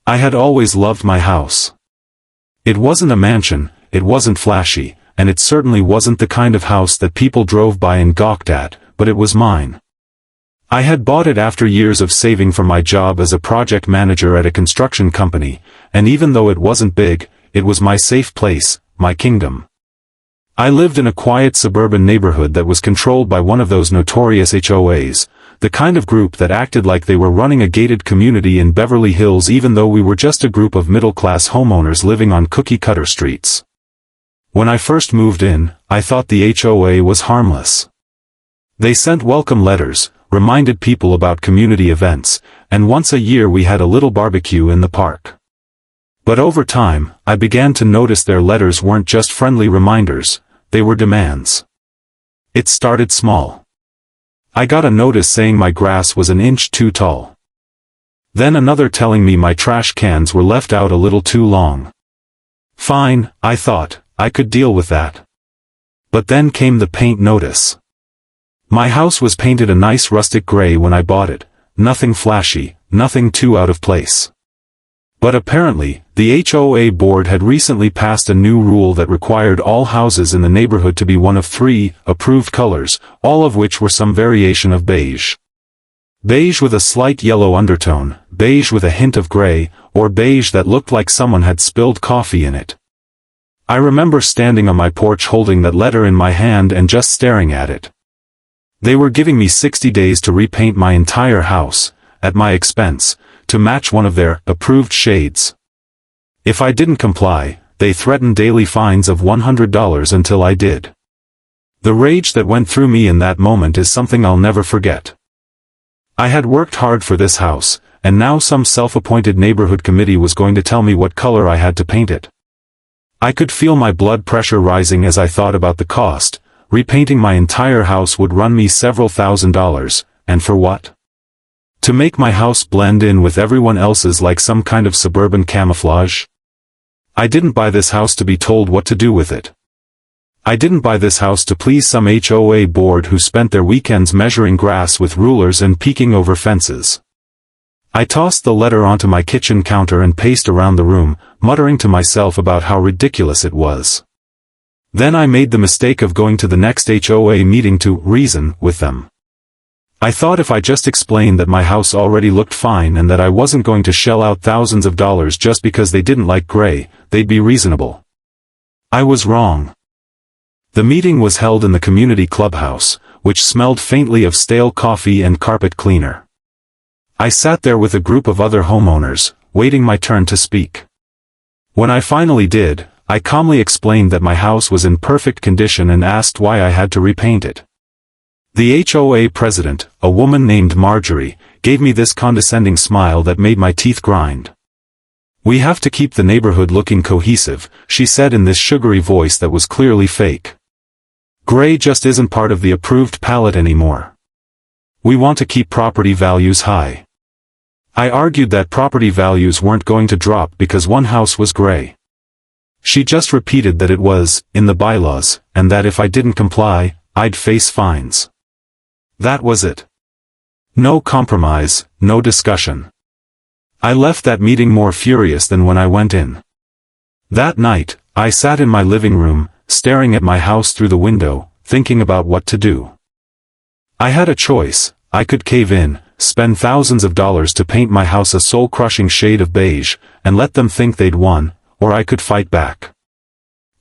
I had always loved my house. It wasn't a mansion, it wasn't flashy, and it certainly wasn't the kind of house that people drove by and gawked at, but it was mine. I had bought it after years of saving from my job as a project manager at a construction company, and even though it wasn't big, it was my safe place, my kingdom. I lived in a quiet suburban neighborhood that was controlled by one of those notorious HOAs, the kind of group that acted like they were running a gated community in Beverly Hills even though we were just a group of middle-class homeowners living on cookie-cutter streets. When I first moved in, I thought the HOA was harmless. They sent welcome letters, reminded people about community events, and once a year we had a little barbecue in the park. But over time, I began to notice their letters weren't just friendly reminders, they were demands. It started small. I got a notice saying my grass was an inch too tall. Then another telling me my trash cans were left out a little too long. Fine, I thought, I could deal with that. But then came the paint notice. My house was painted a nice rustic gray when I bought it, nothing flashy, nothing too out of place. But apparently, the HOA board had recently passed a new rule that required all houses in the neighborhood to be one of 3 approved colors, all of which were some variation of beige. Beige with a slight yellow undertone, beige with a hint of gray, or beige that looked like someone had spilled coffee in it. I remember standing on my porch holding that letter in my hand and just staring at it. They were giving me 60 days to repaint my entire house, at my expense, to match one of their approved shades. If I didn't comply, they threatened daily fines of $100 until I did. The rage that went through me in that moment is something I'll never forget. I had worked hard for this house, and now some self-appointed neighborhood committee was going to tell me what color I had to paint it. I could feel my blood pressure rising as I thought about the cost. Repainting my entire house would run me several $1,000s, and for what? To make my house blend in with everyone else's like some kind of suburban camouflage? I didn't buy this house to be told what to do with it. I didn't buy this house to please some HOA board who spent their weekends measuring grass with rulers and peeking over fences. I tossed the letter onto my kitchen counter and paced around the room, muttering to myself about how ridiculous it was. Then I made the mistake of going to the next HOA meeting to reason with them. I thought if I just explained that my house already looked fine and that I wasn't going to shell out thousands of dollars just because they didn't like gray, they'd be reasonable. I was wrong. The meeting was held in the community clubhouse, which smelled faintly of stale coffee and carpet cleaner. I sat there with a group of other homeowners, waiting my turn to speak. When I finally did, I calmly explained that my house was in perfect condition and asked why I had to repaint it. The HOA president, a woman named Marjorie, gave me this condescending smile that made my teeth grind. "We have to keep the neighborhood looking cohesive," she said in this sugary voice that was clearly fake. "Gray just isn't part of the approved palette anymore. We want to keep property values high." I argued that property values weren't going to drop because one house was gray. She just repeated that it was, in the bylaws, and that if I didn't comply, I'd face fines. That was it. No compromise, no discussion. I left that meeting more furious than when I went in. That night, I sat in my living room, staring at my house through the window, thinking about what to do. I had a choice. I could cave in, spend thousands of dollars to paint my house a soul-crushing shade of beige, and let them think they'd won, or I could fight back.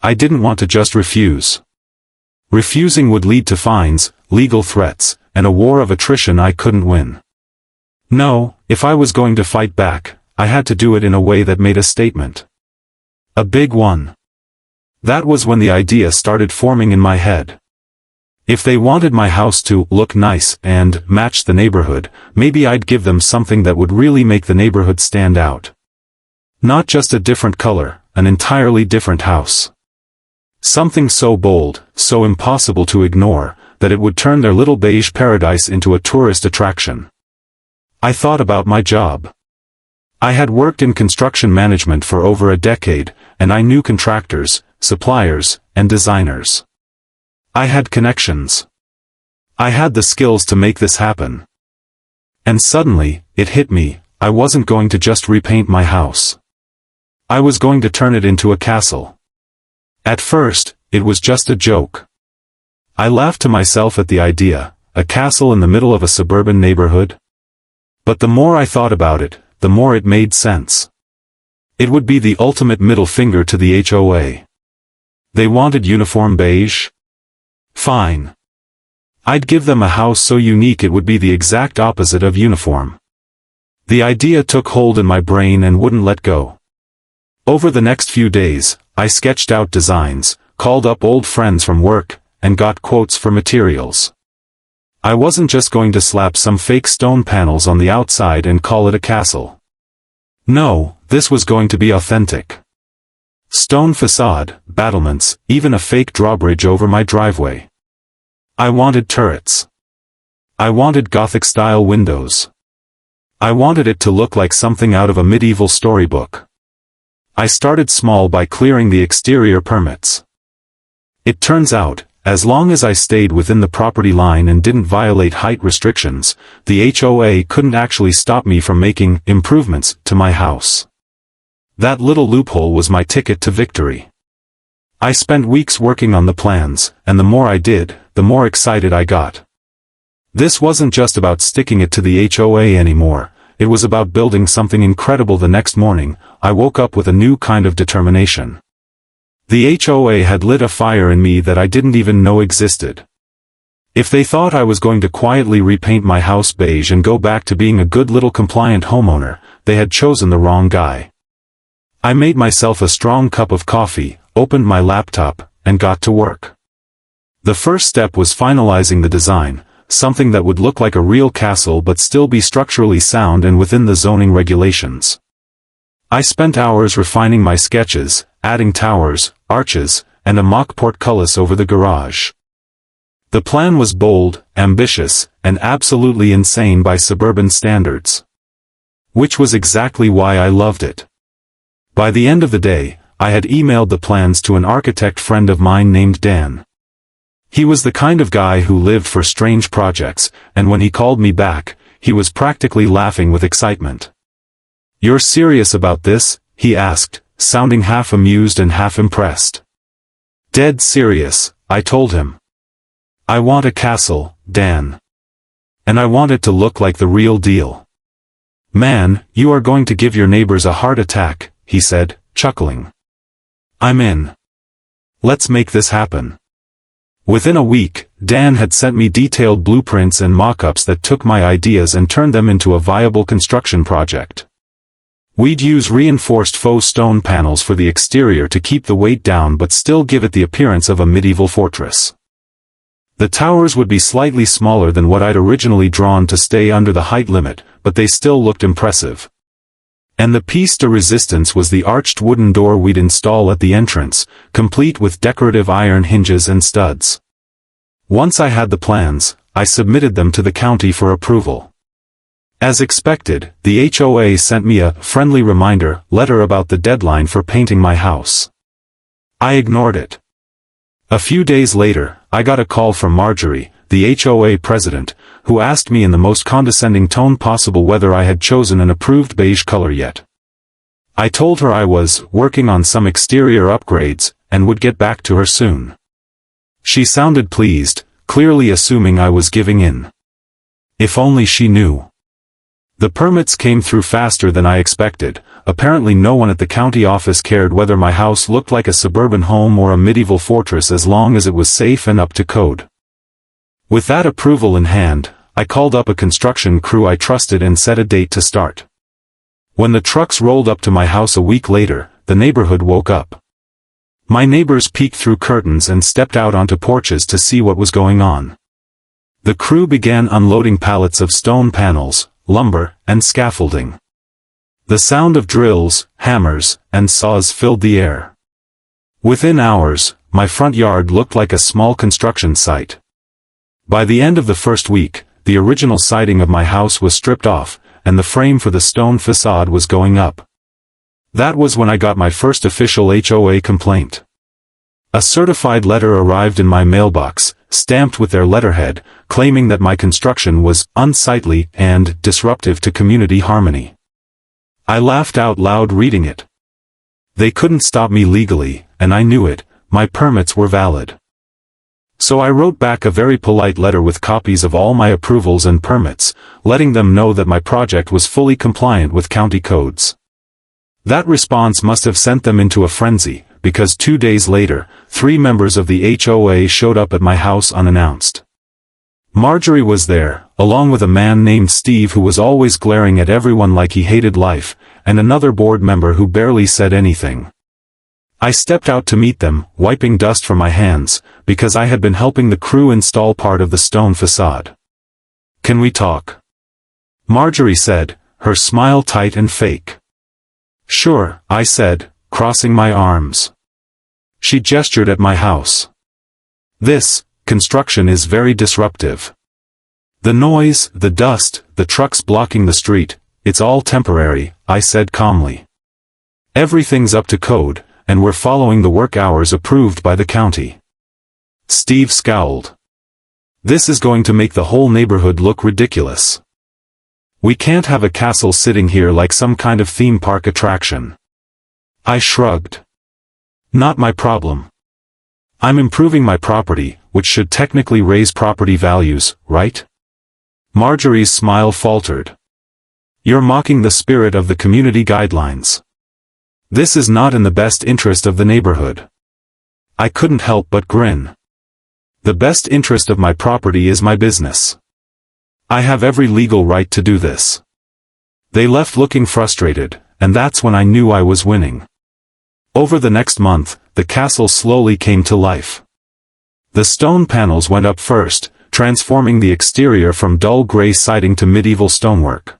I didn't want to just refuse. Refusing would lead to fines, legal threats, and a war of attrition I couldn't win. No, if I was going to fight back, I had to do it in a way that made a statement. A big one. That was when the idea started forming in my head. If they wanted my house to look nice and match the neighborhood, maybe I'd give them something that would really make the neighborhood stand out. Not just a different color, an entirely different house. Something so bold, so impossible to ignore, that it would turn their little beige paradise into a tourist attraction. I thought about my job. I had worked in construction management for over a decade, and I knew contractors, suppliers, and designers. I had connections. I had the skills to make this happen. And suddenly, it hit me, I wasn't going to just repaint my house. I was going to turn it into a castle. At first, it was just a joke. I laughed to myself at the idea, a castle in the middle of a suburban neighborhood. But the more I thought about it, the more it made sense. It would be the ultimate middle finger to the HOA. They wanted uniform beige? Fine. I'd give them a house so unique it would be the exact opposite of uniform. The idea took hold in my brain and wouldn't let go. Over the next few days, I sketched out designs, called up old friends from work, and got quotes for materials. I wasn't just going to slap some fake stone panels on the outside and call it a castle. No, this was going to be authentic. Stone facade, battlements, even a fake drawbridge over my driveway. I wanted turrets. I wanted Gothic-style windows. I wanted it to look like something out of a medieval storybook. I started small by clearing the exterior permits. It turns out, as long as I stayed within the property line and didn't violate height restrictions, the HOA couldn't actually stop me from making improvements to my house. That little loophole was my ticket to victory. I spent weeks working on the plans, and the more I did, the more excited I got. This wasn't just about sticking it to the HOA anymore, it was about building something incredible. The next morning, I woke up with a new kind of determination. The HOA had lit a fire in me that I didn't even know existed. If they thought I was going to quietly repaint my house beige and go back to being a good little compliant homeowner, they had chosen the wrong guy. I made myself a strong cup of coffee, opened my laptop, and got to work. The first step was finalizing the design, something that would look like a real castle but still be structurally sound and within the zoning regulations. I spent hours refining my sketches, adding towers, arches, and a mock portcullis over the garage. The plan was bold, ambitious, and absolutely insane by suburban standards. Which was exactly why I loved it. By the end of the day, I had emailed the plans to an architect friend of mine named Dan. He was the kind of guy who lived for strange projects, and when he called me back, he was practically laughing with excitement. "You're serious about this?" he asked, sounding half amused and half impressed. "Dead serious," I told him. "I want a castle, Dan. And I want it to look like the real deal." "Man, you are going to give your neighbors a heart attack," he said, chuckling. "I'm in. Let's make this happen." Within a week, Dan had sent me detailed blueprints and mock-ups that took my ideas and turned them into a viable construction project. We'd use reinforced faux stone panels for the exterior to keep the weight down but still give it the appearance of a medieval fortress. The towers would be slightly smaller than what I'd originally drawn to stay under the height limit, but they still looked impressive. And the piece de resistance was the arched wooden door we'd install at the entrance, complete with decorative iron hinges and studs. Once I had the plans, I submitted them to the county for approval. As expected, the HOA sent me a friendly reminder letter about the deadline for painting my house. I ignored it. A few days later, I got a call from Marjorie, the HOA president, who asked me in the most condescending tone possible whether I had chosen an approved beige color yet. I told her I was working on some exterior upgrades, and would get back to her soon. She sounded pleased, clearly assuming I was giving in. If only she knew. The permits came through faster than I expected. Apparently no one at the county office cared whether my house looked like a suburban home or a medieval fortress as long as it was safe and up to code. With that approval in hand, I called up a construction crew I trusted and set a date to start. When the trucks rolled up to my house a week later, the neighborhood woke up. My neighbors peeked through curtains and stepped out onto porches to see what was going on. The crew began unloading pallets of stone panels, lumber, and scaffolding. The sound of drills, hammers, and saws filled the air. Within hours, my front yard looked like a small construction site. By the end of the first week, the original siding of my house was stripped off, and the frame for the stone facade was going up. That was when I got my first official HOA complaint. A certified letter arrived in my mailbox, stamped with their letterhead, claiming that my construction was unsightly and disruptive to community harmony. I laughed out loud reading it. They couldn't stop me legally, and I knew it. My permits were valid. So I wrote back a very polite letter with copies of all my approvals and permits, letting them know that my project was fully compliant with county codes. That response must have sent them into a frenzy, because 2 days later, 3 members of the HOA showed up at my house unannounced. Marjorie was there, along with a man named Steve who was always glaring at everyone like he hated life, and another board member who barely said anything. I stepped out to meet them, wiping dust from my hands, because I had been helping the crew install part of the stone facade. "Can we talk?" Marjorie said, her smile tight and fake. "Sure," I said, crossing my arms. She gestured at my house. "This construction is very disruptive. The noise, the dust, the trucks blocking the street, it's all temporary," I said calmly. "Everything's up to code, and we're following the work hours approved by the county." Steve scowled. "This is going to make the whole neighborhood look ridiculous. We can't have a castle sitting here like some kind of theme park attraction." I shrugged. "Not my problem. I'm improving my property, which should technically raise property values, right?" Marjorie's smile faltered. "You're mocking the spirit of the community guidelines. This is not in the best interest of the neighborhood." I couldn't help but grin. "The best interest of my property is my business. I have every legal right to do this." They left looking frustrated, and that's when I knew I was winning. Over the next month, the castle slowly came to life. The stone panels went up first, transforming the exterior from dull gray siding to medieval stonework.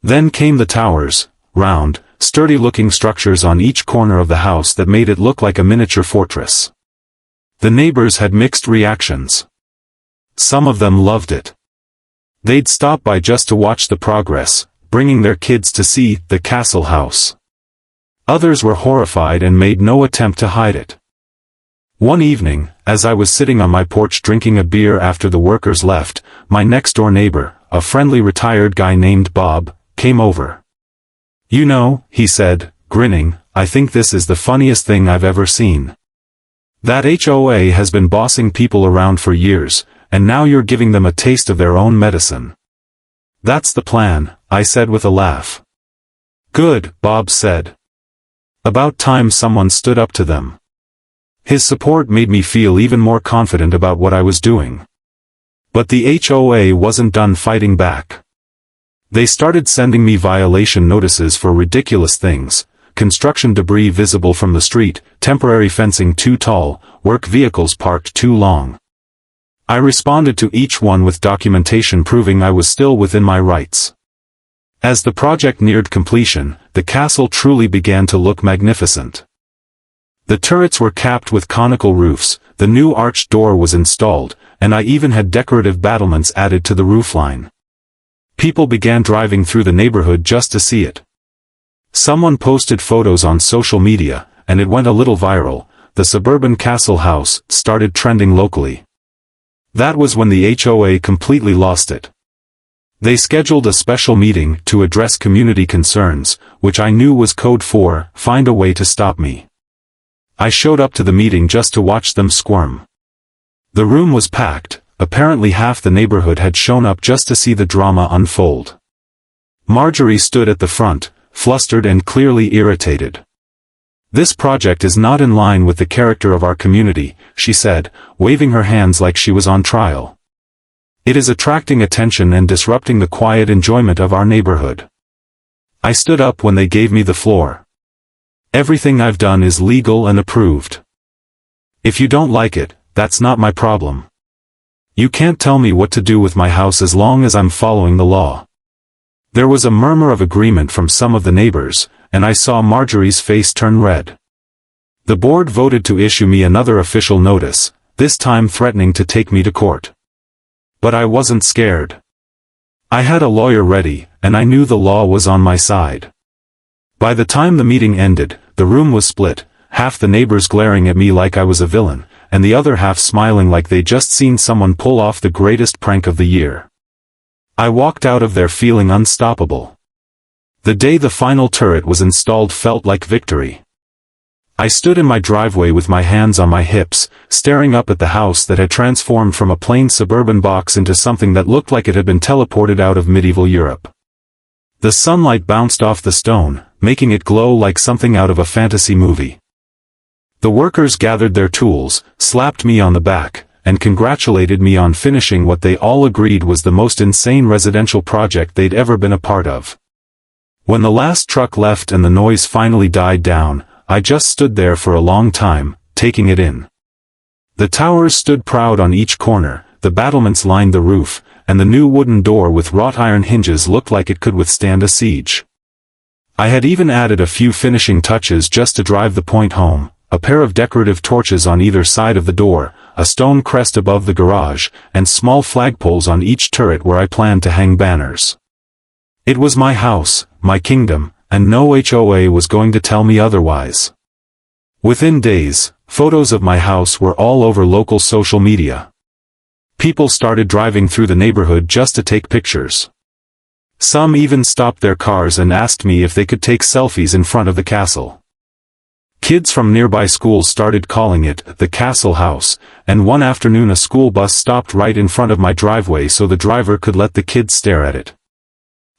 Then came the towers, round, sturdy-looking structures on each corner of the house that made it look like a miniature fortress. The neighbors had mixed reactions. Some of them loved it. They'd stop by just to watch the progress, bringing their kids to see the castle house. Others were horrified and made no attempt to hide it. One evening, as I was sitting on my porch drinking a beer after the workers left, my next-door neighbor, a friendly retired guy named Bob, came over. "You know," he said, grinning, "I think this is the funniest thing I've ever seen. That HOA has been bossing people around for years, and now you're giving them a taste of their own medicine." "That's the plan," I said with a laugh. "Good," Bob said. "About time someone stood up to them." His support made me feel even more confident about what I was doing. But the HOA wasn't done fighting back. They started sending me violation notices for ridiculous things: construction debris visible from the street, temporary fencing too tall, work vehicles parked too long. I responded to each one with documentation proving I was still within my rights. As the project neared completion, the castle truly began to look magnificent. The turrets were capped with conical roofs, the new arched door was installed, and I even had decorative battlements added to the roofline. People began driving through the neighborhood just to see it. Someone posted photos on social media, and it went a little viral. The suburban castle house started trending locally. That was when the HOA completely lost it. They scheduled a special meeting to address community concerns, which I knew was code for "find a way to stop me." I showed up to the meeting just to watch them squirm. The room was packed. Apparently half the neighborhood had shown up just to see the drama unfold. Marjorie stood at the front, flustered and clearly irritated. "This project is not in line with the character of our community," she said, waving her hands like she was on trial. "It is attracting attention and disrupting the quiet enjoyment of our neighborhood." I stood up when they gave me the floor. "Everything I've done is legal and approved. If you don't like it, that's not my problem. You can't tell me what to do with my house as long as I'm following the law." There was a murmur of agreement from some of the neighbors, and I saw Marjorie's face turn red. The board voted to issue me another official notice, this time threatening to take me to court. But I wasn't scared. I had a lawyer ready, and I knew the law was on my side. By the time the meeting ended, the room was split, half the neighbors glaring at me like I was a villain, and the other half smiling like they'd just seen someone pull off the greatest prank of the year. I walked out of there feeling unstoppable. The day the final turret was installed felt like victory. I stood in my driveway with my hands on my hips, staring up at the house that had transformed from a plain suburban box into something that looked like it had been teleported out of medieval Europe. The sunlight bounced off the stone, making it glow like something out of a fantasy movie. The workers gathered their tools, slapped me on the back, and congratulated me on finishing what they all agreed was the most insane residential project they'd ever been a part of. When the last truck left and the noise finally died down, I just stood there for a long time, taking it in. The towers stood proud on each corner, the battlements lined the roof, and the new wooden door with wrought iron hinges looked like it could withstand a siege. I had even added a few finishing touches just to drive the point home, a pair of decorative torches on either side of the door, a stone crest above the garage, and small flagpoles on each turret where I planned to hang banners. It was my house, my kingdom, and no HOA was going to tell me otherwise. Within days, photos of my house were all over local social media. People started driving through the neighborhood just to take pictures. Some even stopped their cars and asked me if they could take selfies in front of the castle. Kids from nearby schools started calling it the Castle House, and one afternoon a school bus stopped right in front of my driveway so the driver could let the kids stare at it.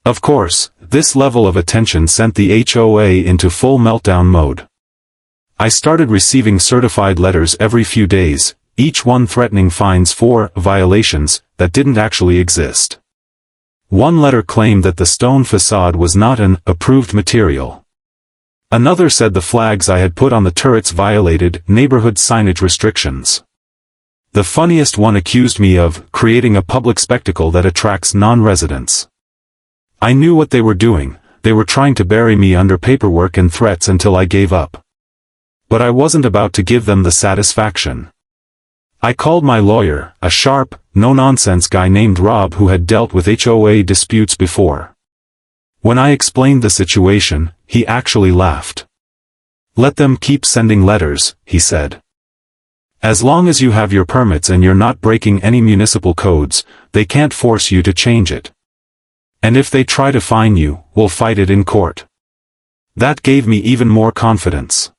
Of course, this level of attention sent the HOA into full meltdown mode. I started receiving certified letters every few days, each one threatening fines for violations that didn't actually exist. One letter claimed that the stone facade was not an approved material. Another said the flags I had put on the turrets violated neighborhood signage restrictions. The funniest one accused me of creating a public spectacle that attracts non-residents. I knew what they were doing. They were trying to bury me under paperwork and threats until I gave up. But I wasn't about to give them the satisfaction. I called my lawyer, a sharp, no-nonsense guy named Rob who had dealt with HOA disputes before. When I explained the situation, he actually laughed. "Let them keep sending letters," he said. "As long as you have your permits and you're not breaking any municipal codes, they can't force you to change it. And if they try to fine you, we'll fight it in court." That gave me even more confidence.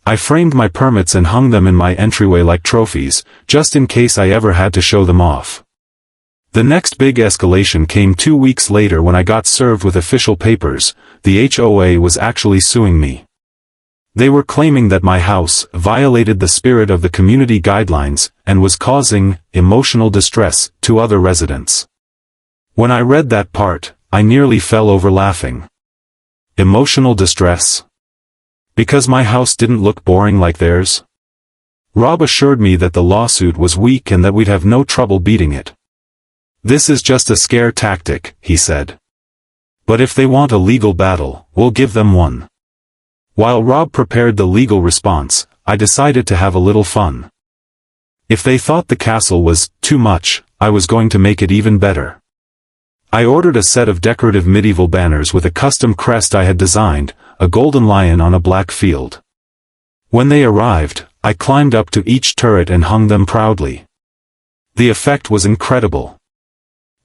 I framed my permits and hung them in my entryway like trophies, just in case I ever had to show them off. The next big escalation came 2 weeks later when I got served with official papers. The HOA was actually suing me. They were claiming that my house violated the spirit of the community guidelines and was causing emotional distress to other residents. When I read that part, I nearly fell over laughing. Emotional distress? Because my house didn't look boring like theirs? Rob assured me that the lawsuit was weak and that we'd have no trouble beating it. "This is just a scare tactic," he said. "But if they want a legal battle, we'll give them one." While Rob prepared the legal response, I decided to have a little fun. If they thought the castle was too much, I was going to make it even better. I ordered a set of decorative medieval banners with a custom crest I had designed, a golden lion on a black field. When they arrived, I climbed up to each turret and hung them proudly. The effect was incredible.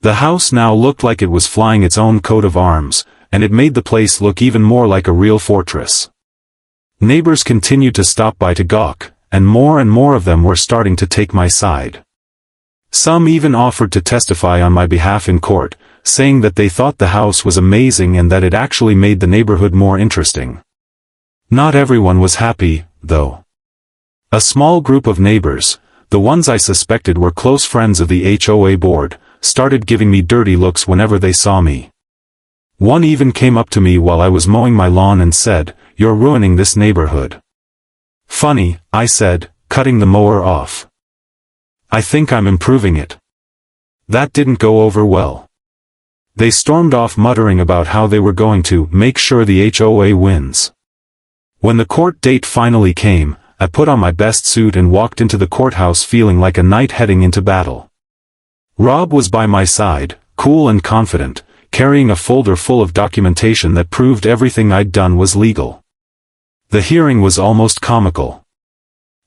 The house now looked like it was flying its own coat of arms, and it made the place look even more like a real fortress. Neighbors continued to stop by to gawk, and more of them were starting to take my side. Some even offered to testify on my behalf in court, saying that they thought the house was amazing and that it actually made the neighborhood more interesting. Not everyone was happy, though. A small group of neighbors, the ones I suspected were close friends of the HOA board, started giving me dirty looks whenever they saw me. One even came up to me while I was mowing my lawn and said, "You're ruining this neighborhood." "Funny," I said, cutting the mower off. "I think I'm improving it." That didn't go over well. They stormed off muttering about how they were going to make sure the HOA wins. When the court date finally came, I put on my best suit and walked into the courthouse feeling like a knight heading into battle. Rob was by my side, cool and confident, carrying a folder full of documentation that proved everything I'd done was legal. The hearing was almost comical.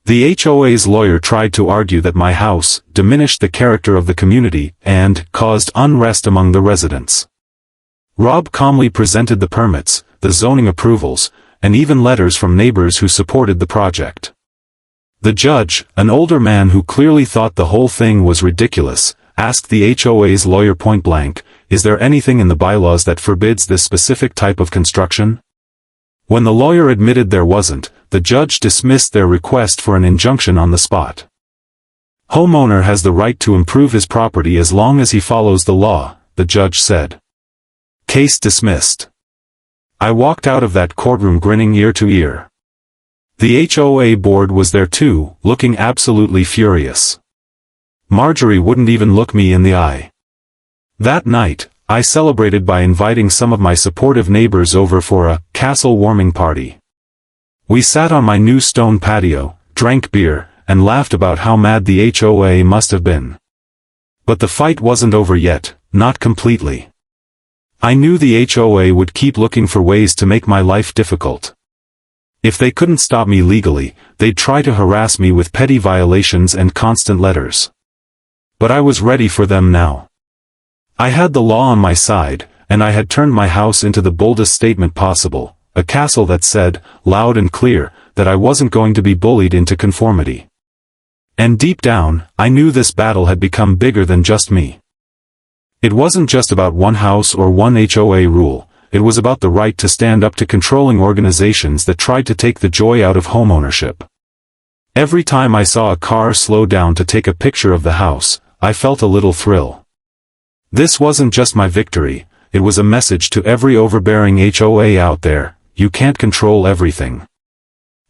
The HOA's lawyer tried to argue that my house diminished the character of the community and caused unrest among the residents. Rob calmly presented the permits, the zoning approvals, and even letters from neighbors who supported the project. The judge, an older man who clearly thought the whole thing was ridiculous, asked the HOA's lawyer point blank, "Is there anything in the bylaws that forbids this specific type of construction?" When the lawyer admitted there wasn't, the judge dismissed their request for an injunction on the spot. "Homeowner has the right to improve his property as long as he follows the law," the judge said. Case dismissed. I walked out of that courtroom grinning ear to ear. The HOA board was there too, looking absolutely furious. Marjorie wouldn't even look me in the eye. That night, I celebrated by inviting some of my supportive neighbors over for a castle warming party. We sat on my new stone patio, drank beer, and laughed about how mad the HOA must have been. But the fight wasn't over yet, not completely. I knew the HOA would keep looking for ways to make my life difficult. If they couldn't stop me legally, they'd try to harass me with petty violations and constant letters. But I was ready for them now. I had the law on my side, and I had turned my house into the boldest statement possible, a castle that said, loud and clear, that I wasn't going to be bullied into conformity. And deep down, I knew this battle had become bigger than just me. It wasn't just about one house or one HOA rule, it was about the right to stand up to controlling organizations that tried to take the joy out of homeownership. Every time I saw a car slow down to take a picture of the house, I felt a little thrill. This wasn't just my victory, it was a message to every overbearing HOA out there, you can't control everything.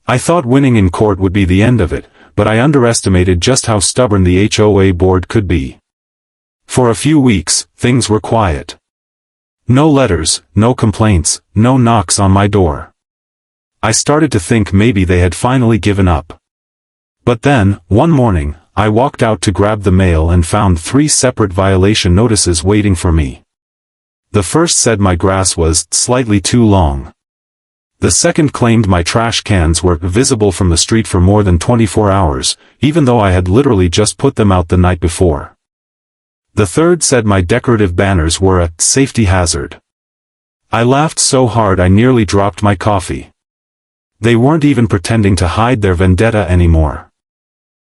I thought winning in court would be the end of it, but I underestimated just how stubborn the HOA board could be. For a few weeks, things were quiet. No letters, no complaints, no knocks on my door. I started to think maybe they had finally given up. But then, one morning, I walked out to grab the mail and found 3 separate violation notices waiting for me. The first said my grass was slightly too long. The second claimed my trash cans were visible from the street for more than 24 hours, even though I had literally just put them out the night before. The third said my decorative banners were a safety hazard. I laughed so hard I nearly dropped my coffee. They weren't even pretending to hide their vendetta anymore.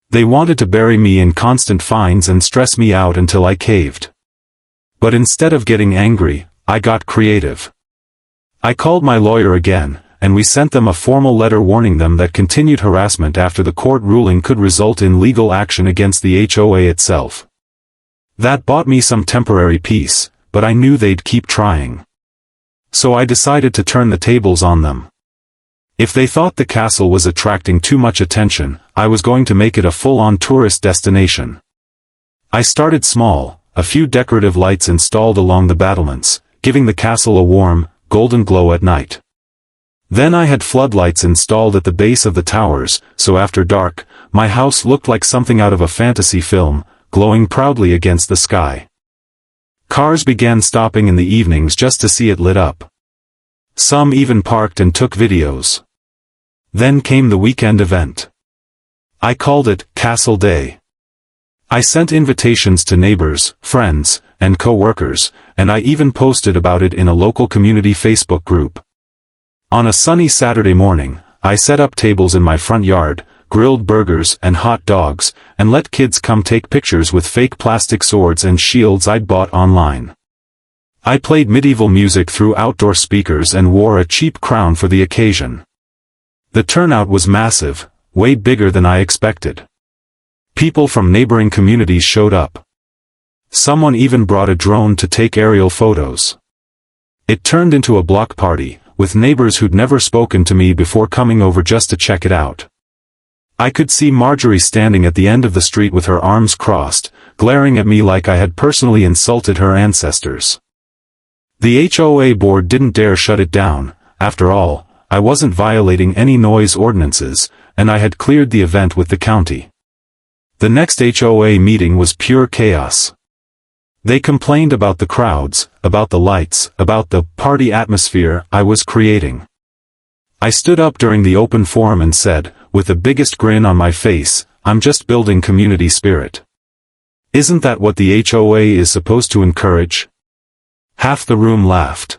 They wanted to bury me in constant fines and stress me out until I caved. But instead of getting angry, I got creative. I called my lawyer again, and we sent them a formal letter warning them that continued harassment after the court ruling could result in legal action against the HOA itself. That bought me some temporary peace, but I knew they'd keep trying. So I decided to turn the tables on them. If they thought the castle was attracting too much attention, I was going to make it a full-on tourist destination. I started small, a few decorative lights installed along the battlements, giving the castle a warm, golden glow at night. Then I had floodlights installed at the base of the towers, so after dark, my house looked like something out of a fantasy film, glowing proudly against the sky. Cars began stopping in the evenings just to see it lit up. Some even parked and took videos. Then came the weekend event. I called it Castle Day. I sent invitations to neighbors, friends, and co-workers, and I even posted about it in a local community Facebook group. On a sunny Saturday morning, I set up tables in my front yard, grilled burgers and hot dogs, and let kids come take pictures with fake plastic swords and shields I'd bought online. I played medieval music through outdoor speakers and wore a cheap crown for the occasion. The turnout was massive, way bigger than I expected. People from neighboring communities showed up. Someone even brought a drone to take aerial photos. It turned into a block party, with neighbors who'd never spoken to me before coming over just to check it out. I could see Marjorie standing at the end of the street with her arms crossed, glaring at me like I had personally insulted her ancestors. The HOA board didn't dare shut it down. After all, I wasn't violating any noise ordinances, and I had cleared the event with the county. The next HOA meeting was pure chaos. They complained about the crowds, about the lights, about the party atmosphere I was creating. I stood up during the open forum and said, with the biggest grin on my face, I'm just building community spirit. Isn't that what the HOA is supposed to encourage? Half the room laughed.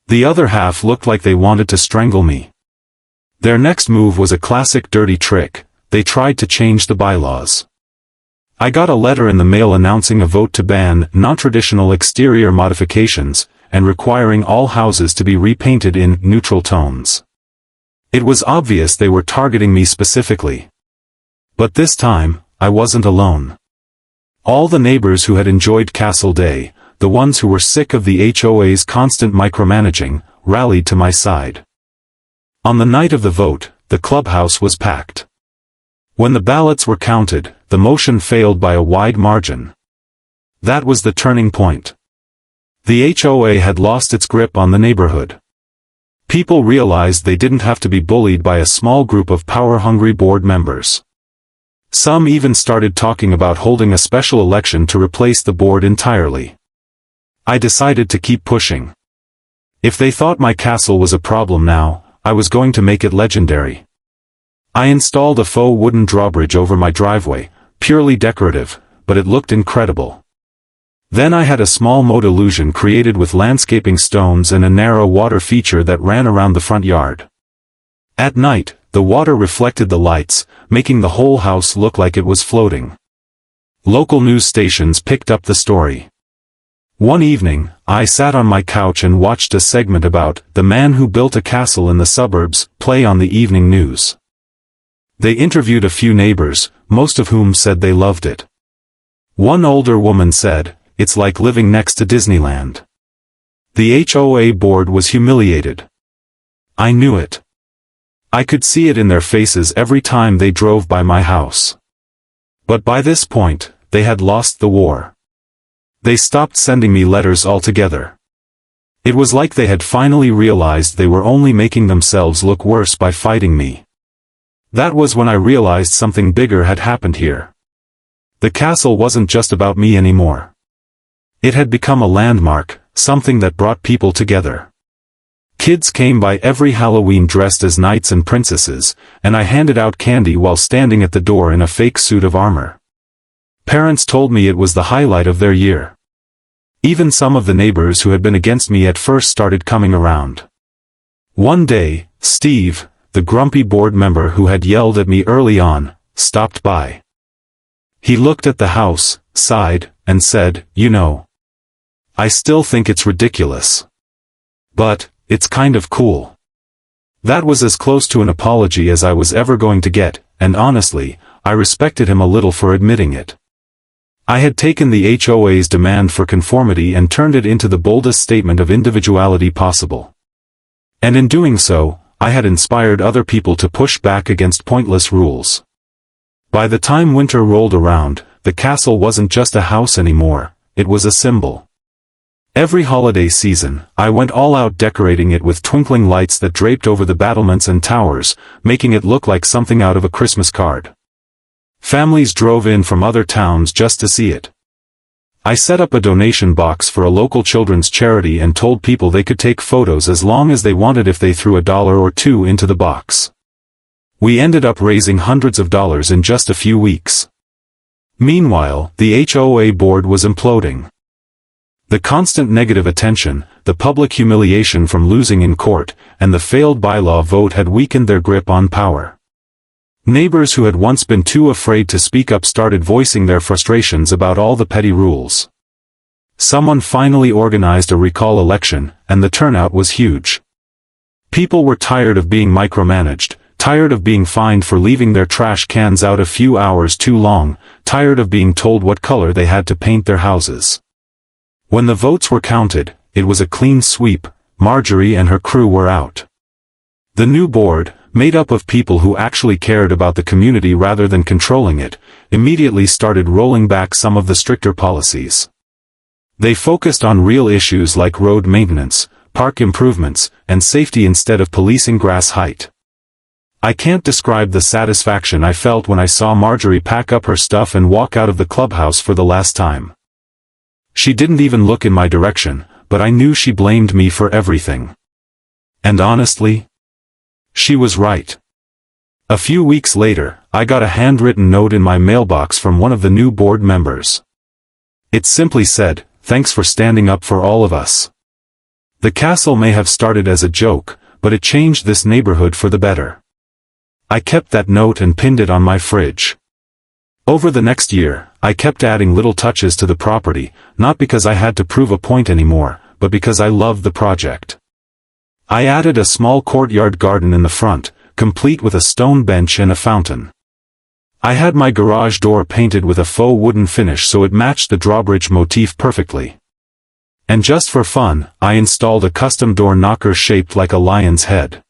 The other half looked like they wanted to strangle me. Their next move was a classic dirty trick. They tried to change the bylaws. I got a letter in the mail announcing a vote to ban non-traditional exterior modifications, and requiring all houses to be repainted in neutral tones. It was obvious they were targeting me specifically. But this time, I wasn't alone. All the neighbors who had enjoyed Castle Day, the ones who were sick of the HOA's constant micromanaging, rallied to my side. On the night of the vote, the clubhouse was packed. When the ballots were counted, the motion failed by a wide margin. That was the turning point. The HOA had lost its grip on the neighborhood. People realized they didn't have to be bullied by a small group of power-hungry board members. Some even started talking about holding a special election to replace the board entirely. I decided to keep pushing. If they thought my castle was a problem now, I was going to make it legendary. I installed a faux wooden drawbridge over my driveway, purely decorative, but it looked incredible. Then I had a small moat illusion created with landscaping stones and a narrow water feature that ran around the front yard. At night, the water reflected the lights, making the whole house look like it was floating. Local news stations picked up the story. One evening, I sat on my couch and watched a segment about the man who built a castle in the suburbs play on the evening news. They interviewed a few neighbors, most of whom said they loved it. One older woman said, "It's like living next to Disneyland." The HOA board was humiliated. I knew it. I could see it in their faces every time they drove by my house. But by this point, they had lost the war. They stopped sending me letters altogether. It was like they had finally realized they were only making themselves look worse by fighting me. That was when I realized something bigger had happened here. The castle wasn't just about me anymore. It had become a landmark, something that brought people together. Kids came by every Halloween dressed as knights and princesses, and I handed out candy while standing at the door in a fake suit of armor. Parents told me it was the highlight of their year. Even some of the neighbors who had been against me at first started coming around. One day, Steve, the grumpy board member who had yelled at me early on, stopped by. He looked at the house, sighed, and said, "You know, I still think it's ridiculous. But, it's kind of cool." That was as close to an apology as I was ever going to get, and honestly, I respected him a little for admitting it. I had taken the HOA's demand for conformity and turned it into the boldest statement of individuality possible. And in doing so, I had inspired other people to push back against pointless rules. By the time winter rolled around, the castle wasn't just a house anymore, it was a symbol. Every holiday season, I went all out decorating it with twinkling lights that draped over the battlements and towers, making it look like something out of a Christmas card. Families drove in from other towns just to see it. I set up a donation box for a local children's charity and told people they could take photos as long as they wanted if they threw $1 or $2 into the box. We ended up raising hundreds of dollars in just a few weeks. Meanwhile, the HOA board was imploding. The constant negative attention, the public humiliation from losing in court, and the failed bylaw vote had weakened their grip on power. Neighbors who had once been too afraid to speak up started voicing their frustrations about all the petty rules. Someone finally organized a recall election, and the turnout was huge. People were tired of being micromanaged, tired of being fined for leaving their trash cans out a few hours too long, tired of being told what color they had to paint their houses. When the votes were counted, it was a clean sweep. Marjorie and her crew were out. The new board, made up of people who actually cared about the community rather than controlling it, immediately started rolling back some of the stricter policies. They focused on real issues like road maintenance, park improvements, and safety instead of policing grass height. I can't describe the satisfaction I felt when I saw Marjorie pack up her stuff and walk out of the clubhouse for the last time. She didn't even look in my direction, but I knew she blamed me for everything. And honestly, she was right. A few weeks later, I got a handwritten note in my mailbox from one of the new board members. It simply said, thanks for standing up for all of us. The castle may have started as a joke, but it changed this neighborhood for the better. I kept that note and pinned it on my fridge. Over the next year, I kept adding little touches to the property, not because I had to prove a point anymore, but because I loved the project. I added a small courtyard garden in the front, complete with a stone bench and a fountain. I had my garage door painted with a faux wooden finish so it matched the drawbridge motif perfectly. And just for fun, I installed a custom door knocker shaped like a lion's head.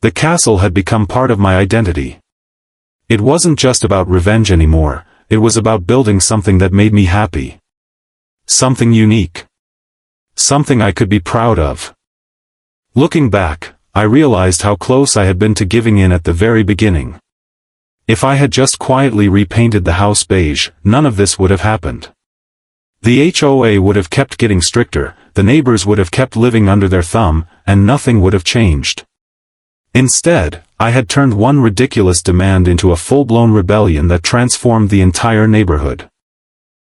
The castle had become part of my identity. It wasn't just about revenge anymore, it was about building something that made me happy. Something unique. Something I could be proud of. Looking back, I realized how close I had been to giving in at the very beginning. If I had just quietly repainted the house beige, none of this would have happened. The HOA would have kept getting stricter, the neighbors would have kept living under their thumb, and nothing would have changed. Instead, I had turned one ridiculous demand into a full-blown rebellion that transformed the entire neighborhood.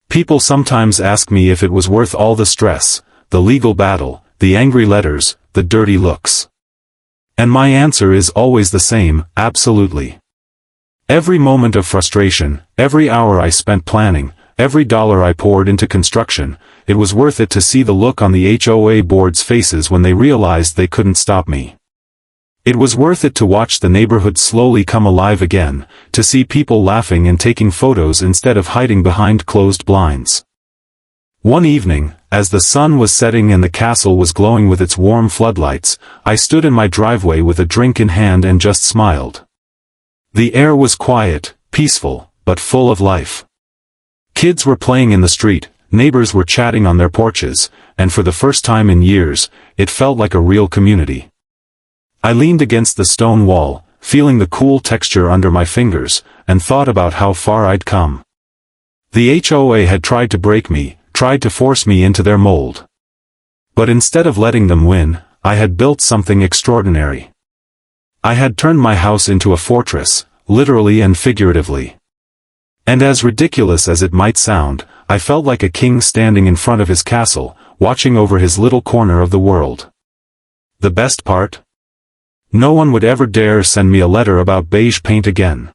People sometimes ask me if it was worth all the stress, the legal battle, the angry letters, the dirty looks. And my answer is always the same, absolutely. Every moment of frustration, every hour I spent planning, every dollar I poured into construction, it was worth it to see the look on the HOA board's faces when they realized they couldn't stop me. It was worth it to watch the neighborhood slowly come alive again, to see people laughing and taking photos instead of hiding behind closed blinds. One evening, as the sun was setting and the castle was glowing with its warm floodlights, I stood in my driveway with a drink in hand and just smiled. The air was quiet, peaceful, but full of life. Kids were playing in the street, neighbors were chatting on their porches, and for the first time in years, it felt like a real community. I leaned against the stone wall, feeling the cool texture under my fingers, and thought about how far I'd come. The HOA had tried to break me, tried to force me into their mold. But instead of letting them win, I had built something extraordinary. I had turned my house into a fortress, literally and figuratively. And as ridiculous as it might sound, I felt like a king standing in front of his castle, watching over his little corner of the world. The best part? No one would ever dare send me a letter about beige paint again.